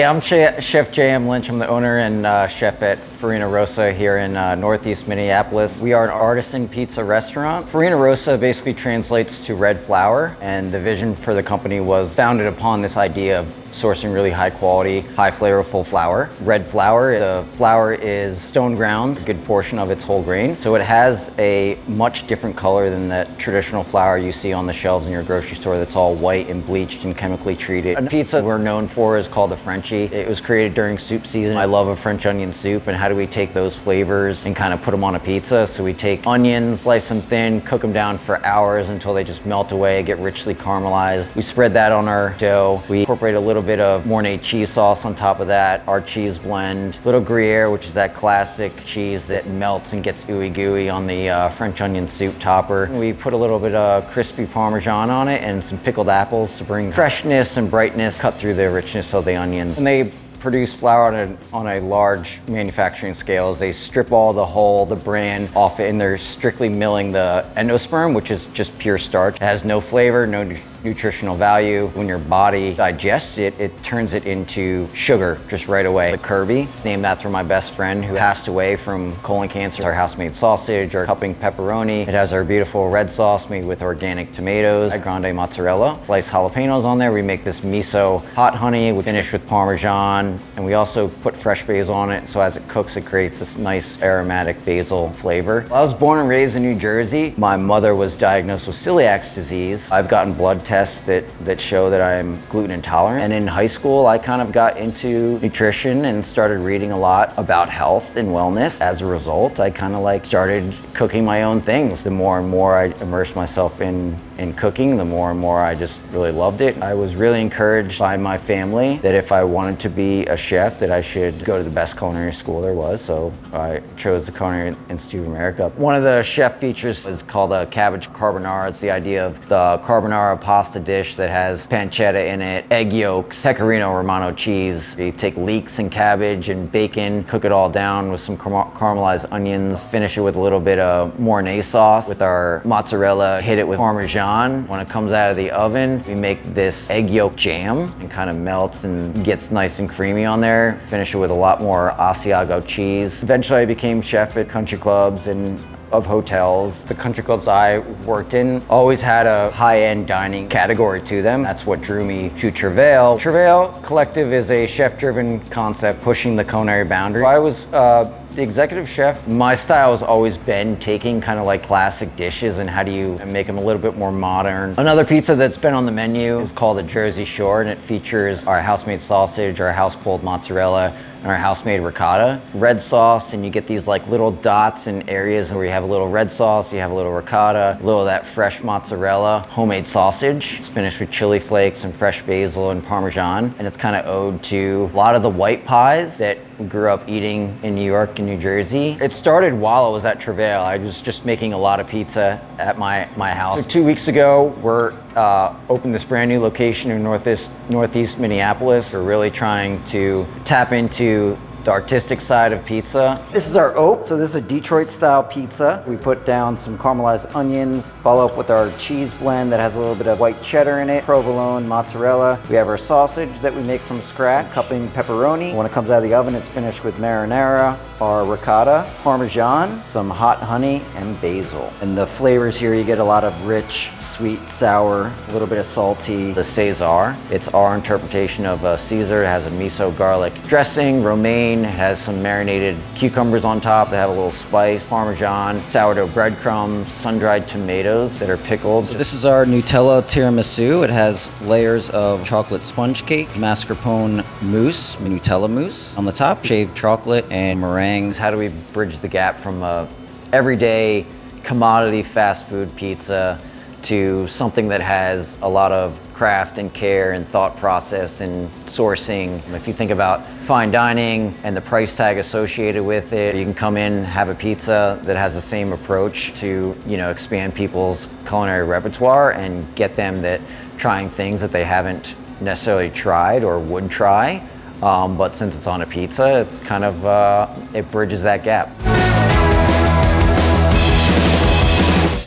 I'm Chef JM Lynch. I'm the owner and chef at Farina Rossa here in Northeast Minneapolis. We are an artisan pizza restaurant. Farina Rossa basically translates to red flour, and the vision for the company was founded upon this idea of sourcing really high quality, high flavorful flour. Red flour, the flour is stone ground, a good portion of its whole grain. So it has a much different color than the traditional flour you see on the shelves in your grocery store that's all white and bleached and chemically treated. A pizza we're known for is called a Frenchie. It was created during soup season. I love a French onion soup, and how do we take those flavors and kind of put them on a pizza? So we take onions, slice them thin, cook them down for hours until they just melt away, get richly caramelized. We spread that on our dough. We incorporate a little bit of Mornay cheese sauce on top of that, our cheese blend, little Gruyere, which is that classic cheese that melts and gets ooey gooey on the French onion soup topper. We put a little bit of crispy Parmesan on it and some pickled apples to bring freshness and brightness, cut through the richness of the onions. And they produce flour on a large manufacturing scale. As they strip all the hull, the bran off it, and they're strictly milling the endosperm, which is just pure starch. It has no flavor, no nutritional value. When your body digests it, it turns it into sugar just right away. The Kirby, it's named after my best friend who passed away from colon cancer. Our house-made sausage, our cupping pepperoni. It has our beautiful red sauce made with organic tomatoes, grande mozzarella, sliced jalapenos on there. We make this miso hot honey, we finish with Parmesan, and we also put fresh basil on it, so as it cooks, it creates this nice aromatic basil flavor. I was born and raised in New Jersey. My mother was diagnosed with celiac disease. I've gotten blood tests that show that I'm gluten intolerant. And in high school, I kind of got into nutrition and started reading a lot about health and wellness. As a result, I kind of started cooking my own things. The more and more I immersed myself in cooking, the more and more I just really loved it. I was really encouraged by my family that if I wanted to be a chef, that I should go to the best culinary school there was. So I chose the Culinary Institute of America. One of the chef features is called a cabbage carbonara. It's the idea of the carbonara pasta dish that has pancetta in it, egg yolks, pecorino romano cheese. You take leeks and cabbage and bacon, cook it all down with some caramelized onions, finish it with a little bit of Mornay sauce with our mozzarella, hit it with Parmesan. When it comes out of the oven, we make this egg yolk jam and kind of melts and gets nice and creamy on there. Finish it with a lot more Asiago cheese. Eventually I became chef at country clubs and of hotels. The country clubs I worked in always had a high-end dining category to them. That's what drew me to Travail. Travail Collective is a chef-driven concept pushing the culinary boundary. I was the executive chef. My style has always been taking kind of classic dishes and how do you make them a little bit more modern. Another pizza that's been on the menu is called a Jersey Shore, and it features our house-made sausage, our house-pulled mozzarella, and our house-made ricotta. Red sauce, and you get these little dots in areas where you have a little red sauce, you have a little ricotta, a little of that fresh mozzarella, homemade sausage. It's finished with chili flakes and fresh basil and Parmesan, and it's kind of owed to a lot of the white pies that we grew up eating in New York and New Jersey. It started while I was at Travail. I was just making a lot of pizza at my house. So 2 weeks ago, we're opened this brand new location in Northeast Minneapolis. We're really trying to tap into the artistic side of pizza. This is our oak. So this is a Detroit style pizza. We put down some caramelized onions, follow up with our cheese blend that has a little bit of white cheddar in it, provolone, mozzarella. We have our sausage that we make from scratch, cupping pepperoni. When it comes out of the oven, it's finished with marinara, our ricotta, Parmesan, some hot honey, and basil. And the flavors here, you get a lot of rich, sweet, sour, a little bit of salty. The Caesar, it's our interpretation of a Caesar. It has a miso garlic dressing, romaine. It has some marinated cucumbers on top that have a little spice, Parmesan, sourdough breadcrumbs, sun-dried tomatoes that are pickled. So this is our Nutella tiramisu. It has layers of chocolate sponge cake, mascarpone mousse, Nutella mousse on the top, shaved chocolate, and meringues. How do we bridge the gap from a everyday commodity fast food pizza to something that has a lot of craft and care and thought process and sourcing? If you think about fine dining and the price tag associated with it, you can come in, have a pizza that has the same approach to, expand people's culinary repertoire and get them trying things that they haven't necessarily tried or would try. But since it's on a pizza, it's kind of, it bridges that gap.